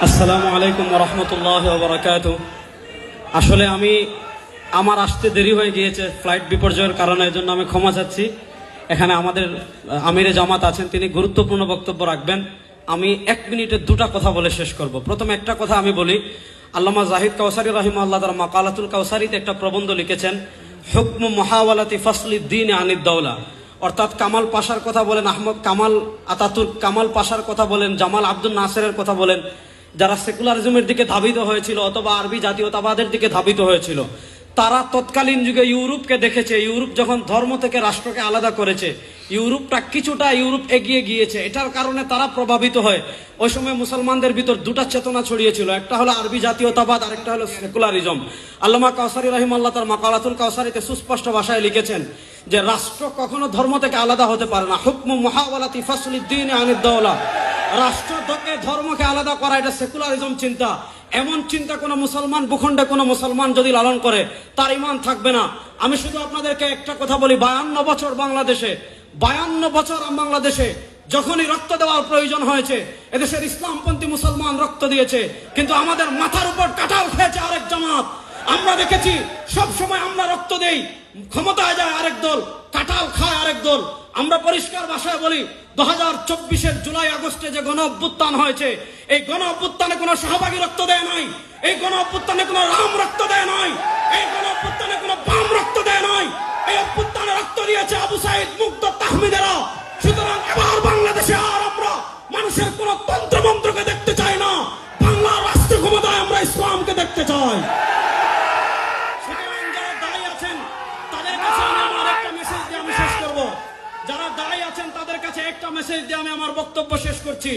আসসালামু আলাইকুম ওয়া রাহমাতুল্লাহি ওয়া বারাকাতুহু। আসলে আমার আসতে দেরি হয়ে গিয়েছে ফ্লাইট বিপর্যয়ের কারণে, এজন্য আমি ক্ষমা চাচ্ছি। এখানে আমাদের আমিরে জামাত আছেন, তিনি গুরুত্বপূর্ণ বক্তব্য রাখবেন। আমি 1 মিনিটে 2টা কথা বলে শেষ করব। প্রথমে একটা কথা আমি বলি, আল্লামা জাহিদ কাউসারী রাহিমাহুল্লাহ তার মাকালাতুল কাউসারীতে একটা প্রবন্ধ লিখেছেন, হুকমু মুহাওয়ালাতি ফাসলিদ দ্বীন আনিদ দাওলা। অর্থাৎ কামাল পাশার কথা বলেন, আহমদ কামাল আতাতুর্ক কামাল পাশার কথা বলেন, জামাল আব্দুল নাসেরের কথা বলেন, যারা সেকুলারিজমের দিকে ধাবিত হয়েছিল অথবা আরবি জাতীয়তাবাদের দিকে ধাবিত হয়েছিল, তারা তৎকালীন যুগে ইউরোপকে দেখেছে। ইউরোপ যখন ধর্ম থেকে রাষ্ট্রকে আলাদা করেছে, ইউরোপটা কিছুটা এগিয়ে গিয়েছে। এটার কারণে তারা প্রভাবিত হয়। ওই সময় মুসলমানদের ভিতর 2টা চেতনা ছড়িয়েছিল, একটা হলো আরবি জাতীয়তাবাদ, আরেকটা হলো সেকুলারিজম। আল্লামা কাউসারী রাহিমাহুল্লাহ তার মাকালাতুল কাউসারীতে সুস্পষ্ট ভাষায় লিখেছেন যে রাষ্ট্র কখনো ধর্ম থেকে আলাদা হতে পারে না। হুকমু মুহাওয়ালাতি ফাসলিদ দ্বীন আনিদ দাওলা। রাষ্ট্র থেকে ধর্মকে আলাদা করা, এটা সেকুলারিজম চিন্তা। এমন চিন্তা কোন মুসলমান ভূখণ্ডে কোন মুসলমান যদি লালন করে, তার ঈমান থাকবে না। আমি শুধু আপনাদেরকে একটা কথা বলি, 52 বছর বাংলাদেশে যখনই রক্ত দেওয়ার প্রয়োজন হয়েছে, এদেশের ইসলামপন্থী মুসলমান রক্ত দিয়েছে, কিন্তু আমাদের মাথার উপর কাঁঠাল খেয়েছে আরেক জামাত। আমরা দেখেছি সব সময় আমরা রক্ত দেই, ক্ষমতায় যায় আরেক দল, কাঁঠাল খায় আরেক দল। আমরা পরিষ্কার ভাষায় বলি, 2024-এর জুলাই আগস্টে যে গণ অভ্যুত্থান হয়েছে, এই গণ অভ্যুত্থানে কোনো সহভাগী রক্ত দেয় নাই, এই গণ অভ্যুত্থানে কোনো রাম রক্ত দেয় নাই, এই গণ অভ্যুত্থানে কোনো বাম রক্ত দেয় নাই, এই অভ্যুত্থানে রক্ত দিয়েছে আবু সাইদ, মুগ্ধ, তাহমিদেরা। সুতরাং এবার বাংলাদেশে আর আমরা মানুষের কোন তন্ত্রমন্ত্রকে দেখতে চাই না, বাংলার রাষ্ট্র ক্ষমতায় আমরা ইসলামকে দেখতে চাই। যারা দায়ী আছেন তাদের কাছে একটা মেসেজ দিয়ে আমি আমার বক্তব্য শেষ করছি।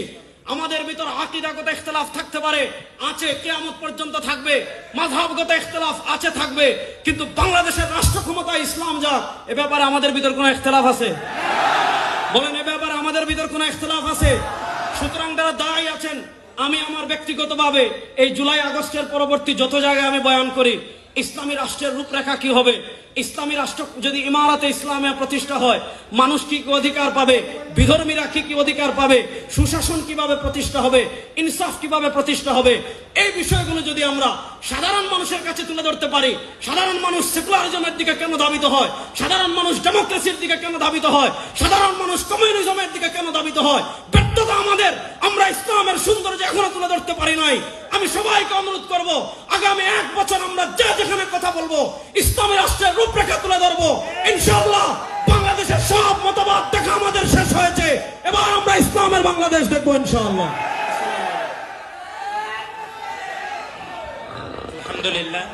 আমাদের ভিতর আকীদাগত ইখতিলাফ থাকতে পারে, আছে, কিয়ামত পর্যন্ত থাকবে। মাযহাবগত ইখতিলাফ আছে, থাকবে, কিন্তু বাংলাদেশের রাষ্ট্র ক্ষমতা ইসলাম যাক, এ ব্যাপারে আমাদের ভিতর কোনো ইখতিলাফ আছে? বলেন, এ ব্যাপারে আমাদের ভিতর কোনো ইখতিলাফ আছে? সুতরাং যারা দায়ী আছেন, আমি আমার ব্যক্তিগতভাবে এই জুলাই আগস্টের পরবর্তী যত জায়গায় আমি বয়ান করি, ইসলামী রাষ্ট্রের রূপরেখা কি হবে, ইসলামী রাষ্ট্র যদি ইমারতে ইসলামে প্রতিষ্ঠা হয়, মানুষ কি কি অধিকার পাবে, বিধর্মীরা কি কি অধিকার পাবে, সুশাসন কিভাবে প্রতিষ্ঠা হবে, ইনসাফ কিভাবে প্রতিষ্ঠা হবে, এই বিষয়গুলো যদি আমরা সাধারণ মানুষের কাছে তুলে ধরতে পারি, সাধারণ মানুষ সেকুলারিজমের দিকে কেন ধাবিত হয়, সাধারণ মানুষ ডেমোক্রেসির দিকে কেন ধাবিত হয়, সাধারণ মানুষ কমিউনিজমের দিকে কেন ধাবিত হয়, ব্যর্থতা আমাদের, আমরা ইসলামের সৌন্দর্য এখনো তুলে ধরতে পারি নাই। আমি সবাইকে অনুরোধ করব, আগামী 1 বছর আমরা যেখানে কথা বলবো, ইসলামী রাষ্ট্রের রূপরেখা তুলে ধরবো। ইনশাআল্লাহ বাংলাদেশের সব মতবাদ দেখা আমাদের শেষ হয়েছে, এবার আমরা ইসলামের বাংলাদেশ দেখবো ইনশাআল্লাহ। আলহামদুলিল্লাহ।